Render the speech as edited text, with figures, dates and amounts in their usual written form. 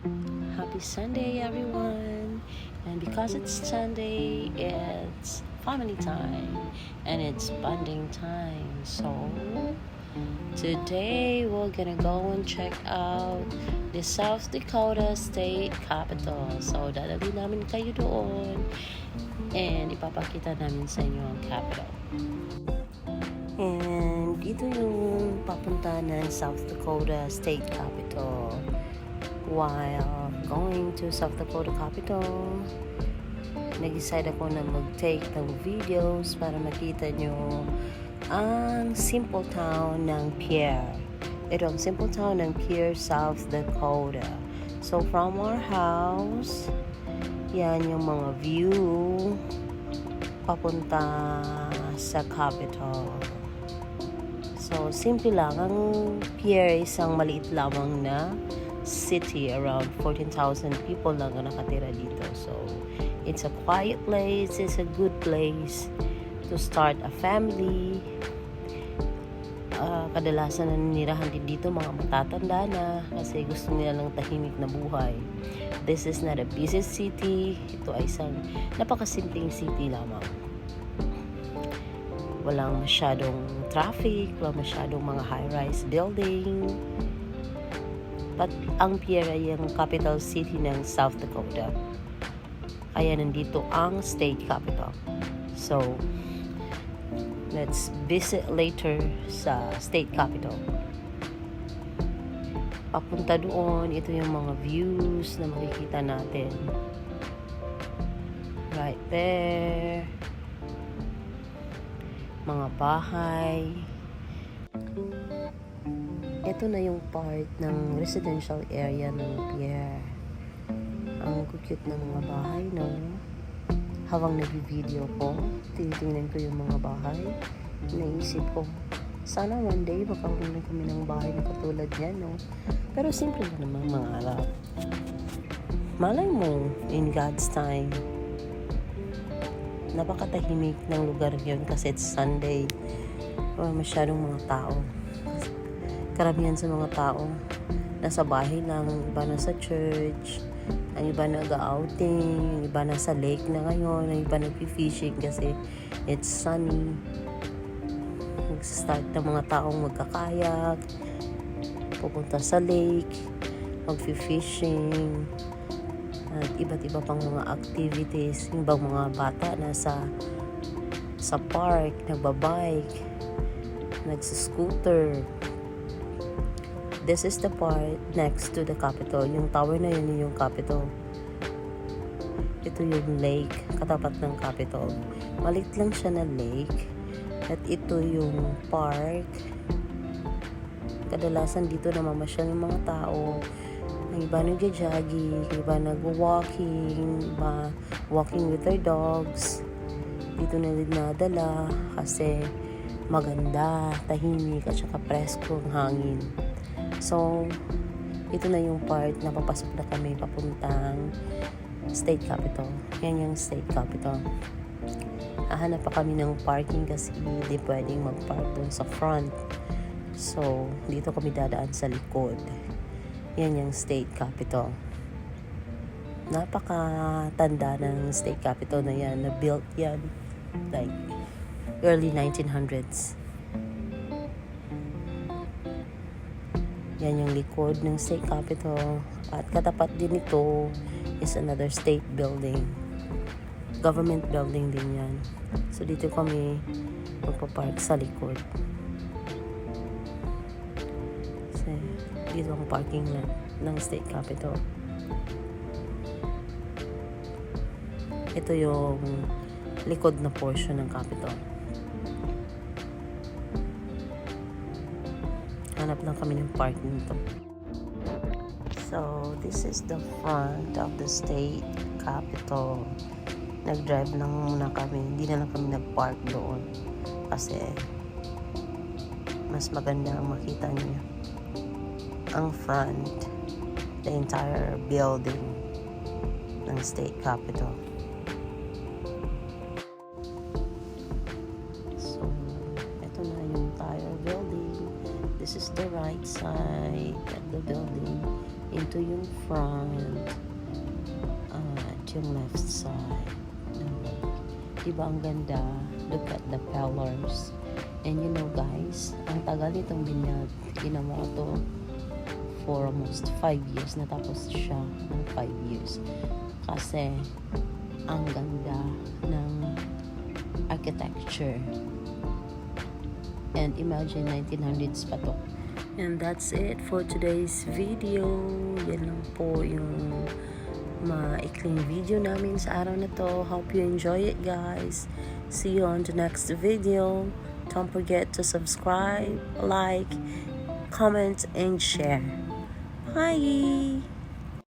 Happy Sunday, everyone! And because it's Sunday, it's family time and it's bonding time. So, today we're gonna go and check out the South Dakota State Capitol. So, dadalhin namin kayo doon and ipapakita namin sa inyo ang Capitol. And dito yung papunta ng South Dakota State Capitol. While going to South Dakota Capitol, nag-decide ako na mag-take ng videos para makita nyo ang simple town ng Pierre. Ito ang simple town ng Pierre, South Dakota. So from our house, yan yung mga view papunta sa Capitol. So simple lang, ang Pierre isang maliit lamang na city. Around 14,000 people lang ang nakatira dito. So, it's a quiet place. It's a good place to start a family. Kadalasan na ninirahan din dito mga matatanda na kasi gusto nila ng tahimik na buhay. This is not a busy city. Ito ay isang napakasimpleng city lamang. Walang masyadong traffic, walang masyadong mga high-rise building. But ang Pierre ay ang capital city ng South Dakota. Kaya nandito ang state capital. So, let's visit later sa state capital. Papunta doon, ito yung mga views na makikita natin. Right there. Mga bahay. Ito na yung part ng residential area ng Pierre. Ang cute ng mga bahay, no? Habang nag-video ko, tinitingnan ko yung mga bahay. Naisip ko, sana one day makakaroon kami ng bahay na katulad yan, no? Pero simple na naman mga harap. Malay mo, in God's time, napakatahimik ng lugar yun kasi it's Sunday. Masyadong mga tao. Karamihan sa mga tao nasa bahay lang, iba na sa church, ang iba nag-outing, ang iba nasa lake na ngayon, ang iba nag-fishing kasi it's sunny. Nag-start ng mga taong magkakayak, pupunta sa lake, mag-fishing, at iba't iba pang mga activities. Yung ibang mga bata nasa sa park, nagbabike, nagsiscooter. This is the part next to the Capitol. Yung tower na yun yung Capitol. Ito yung lake, katapat ng Capitol. Maliit lang siya na lake. At ito yung park. Kadalasan dito namamasyal yung mga tao. Ang iba nag-jogging, iba nag-walking, iba walking with their dogs. Dito na din nadala kasi maganda, tahimik at saka presko ang hangin. So, ito na yung part na papasok na kami papuntang State Capitol. Yan yung State Capitol. Hahanap pa kami ng parking kasi hindi pwedeng mag-park dun sa front. So, dito kami dadaan sa likod. Yan yung State Capitol. Napakatanda ng State Capitol na yan. Na-built yan like early 1900s. Yan yung likod ng State Capitol. At katapat din ito is another state building. Government building din yan. So dito kami magpapark sa likod. So, dito ang parking lot ng State Capitol. Ito yung likod na portion ng Capitol. Hanap lang kami ng parking nito. So, this is the front of the State Capitol. Nag-drive lang muna kami. Hindi na lang kami nag-park doon. Kasi, mas maganda ang makita niyo ang front, the entire building ng State Capitol. So, ito na yung entire building. This is the right side of the building. into yung front at yung left side. Diba ang ganda? Look at the pillars. And you know guys, ang tagal nitong binyag. Ginawa ko to for almost 5 years. Natapos siya ng 5 years. Kasi ang ganda ng architecture. And imagine 1900s pa to. And that's it for today's video. Yan lang po yung maikling video namin sa araw na to. Hope you enjoy it guys. See you on the next video. Don't forget to subscribe, like, comment, and share. Bye!